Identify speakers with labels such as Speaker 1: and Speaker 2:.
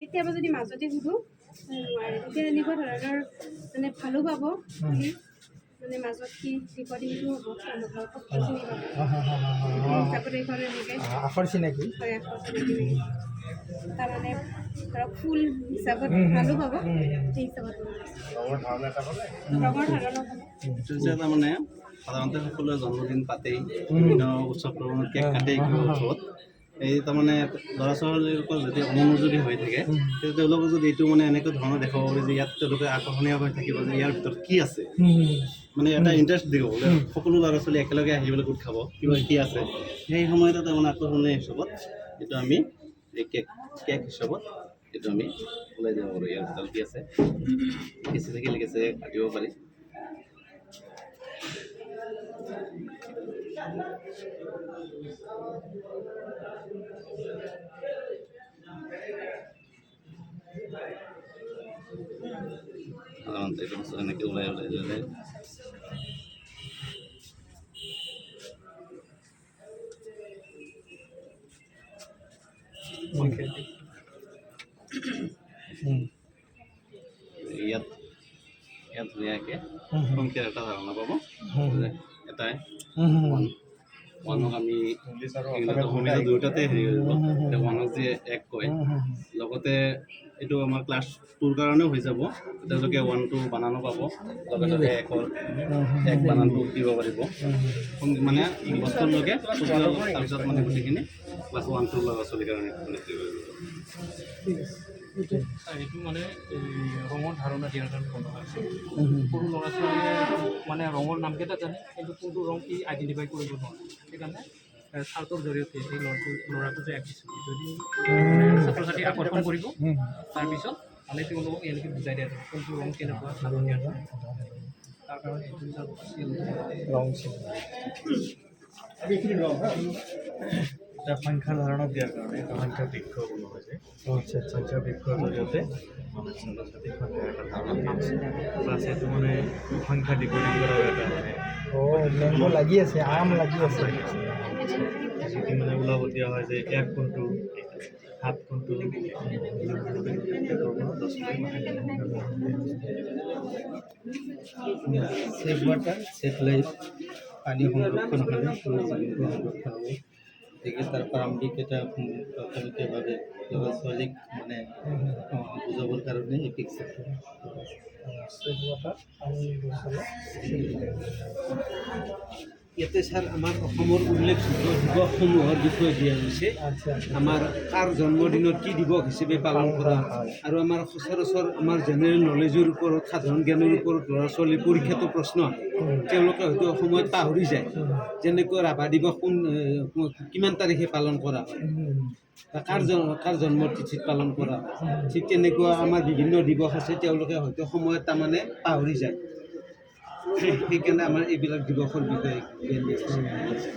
Speaker 1: কেতিয়াবা যদি মাজতে সুধো নোৱাৰে তেতিয়া এনেকুৱা ধৰণৰ মানে ভালো পাব মানে মাজত কি বিপদ সেইটো হ'ব শব্দখিনি পাব হিচাপত এইখন এনেকৈ
Speaker 2: আখৰ চিনাকি
Speaker 1: হয় আখৰ চিনাকি তাৰমানে ধৰক ফুল হিচাপত ভালো পাব সেই হিচাপত ৰঙৰ ধাৰণা
Speaker 3: তাৰমানে সাধাৰণতে সকলোৱে জন্মদিন পাতেই বিভিন্ন উৎসৱ প্ৰগ্ৰামত কেক কাটেই উৎসৱত এই তাৰমানে ল'ৰা ছোৱালীলোকৰ যদি অমনোযোগী হৈ থাকে তেতিয়া তেওঁলোকক যদি এইটো মানে এনেকুৱা ধৰণৰ দেখাব পাৰি যে ইয়াত তেওঁলোকে আকৰ্ষণীয় হৈ থাকিব যে ইয়াৰ ভিতৰত কি আছে মানে এটা ইণ্টাৰেষ্ট দিব বোলে সকলো ল'ৰা ছোৱালী একেলগে আহি পেলাই গোট খাব কিবা কি আছে সেই সময়তে তাৰমানে আকৰ্ষণীয় হিচাপত এইটো আমি এই কেক হিচাপত এইটো আমি ওলাই যাব পাৰোঁ ইয়াৰ ভিতৰত কি আছে লিখিছে থাকি লিখিছে কাটিব পাৰি সাধাৰণতে এইটো বস্তু এনেকৈ ওলাই ল'লে ইয়াত ধুনীয়াকৈ সংখ্যাৰ এটা ধাৰণা পাব এটাই ওৱানক আমি ইংৰাজী দুয়োটাতে হেৰি কৰিব এতিয়া ওৱানক যে এক কয় লগতে এইটো আমাৰ ক্লাছ 2ৰ কাৰণেও হৈ যাব তেওঁলোকে 1 2 বানানো পাব লগতে এক বানানটো দিব পাৰিব মানে বস্তুলৈকে তাৰপিছত মানে গোটেইখিনি ক্লাছ 1 2 ল'ৰা ছোৱালীৰ কাৰণে
Speaker 4: এইটো মানে ৰঙৰ ধাৰণা দিয়াৰ কাৰণে বনোৱা হৈছে সৰু ল'ৰা ছোৱালীয়ে মানে ৰঙৰ নামকেইটা জানে কিন্তু কোনটো ৰং কি আইডেণ্টিফাই কৰিব নোৱাৰে সেইকাৰণে চাৰ্টৰ জৰিয়তে এই ল'ৰাটো যে আঁকিছোঁ যদি ছাত্ৰ ছাত্ৰী আকৰ্ষণ কৰিব তাৰপিছত মানে তেওঁলোকক এনেকৈ বুজাই দিয়া যায় কোনটো ৰং কেনেকুৱা ধাৰণ দিয়া যায় তাৰ কাৰণে এইটো
Speaker 2: ৰং
Speaker 5: এটা সংখ্যা ধাৰণা দিয়াৰ কাৰণে এটা সংখ্যা বৃক্ষ বনোৱা হৈছে সংখ্যা বৃক্ষৰ জৰিয়তে মানে ছাত্ৰ ছাত্ৰীক সংখ্যাৰ এটা ধাৰণা দিয়া হৈছে প্লাছ এইটো মানে সংখ্যা ডিকোডিং কৰাৰ এটা মানে
Speaker 2: মেংগো লাগি আছে আম লাগি আছে
Speaker 5: যদি মানে ওলাব দিয়া হয় যে 1 কোনটো 7 কোনটো
Speaker 2: সেভ ওয়াটার সেভ লাইফ পানী সংৰক্ষণ হ'লে সংৰক্ষণ হ'ব গতিকে তাৰ প্ৰাৰম্ভিকতা প্ৰাথমিকভাৱে ল'ৰা ছোৱালীক মানে বুজাবৰ কাৰণে এই পিকচাৰটো সেভ ওয়াটাৰ পানী
Speaker 6: ইয়াতে ছাৰ আমাৰ অসমৰ উল্লেখযোগ্য দিৱসসমূহৰ বিষয়ে দিয়া হৈছে আমাৰ কাৰ জন্মদিনত কি দিৱস হিচাপে পালন কৰা আৰু আমাৰ সচৰাচৰ আমাৰ জেনেৰেল নলেজৰ ওপৰত সাধাৰণ জ্ঞানৰ ওপৰত ল'ৰা ছোৱালীৰ পৰীক্ষাটো প্ৰশ্ন আহে তেওঁলোকে হয়তো সময়ত পাহৰি যায় যেনেকৈ ৰাভা দিৱস কিমান তাৰিখে পালন কৰা হয় বা কাৰ জন্মৰ তিথিত পালন কৰা হয় ঠিক তেনেকুৱা আমাৰ বিভিন্ন দিৱস আছে তেওঁলোকে হয়তো সময়ত তাৰমানে পাহৰি যায় সেইকাৰণে আমাৰ এইবিলাক দিৱসৰ বিষয়ে জ্ঞান দিয়া হৈছে।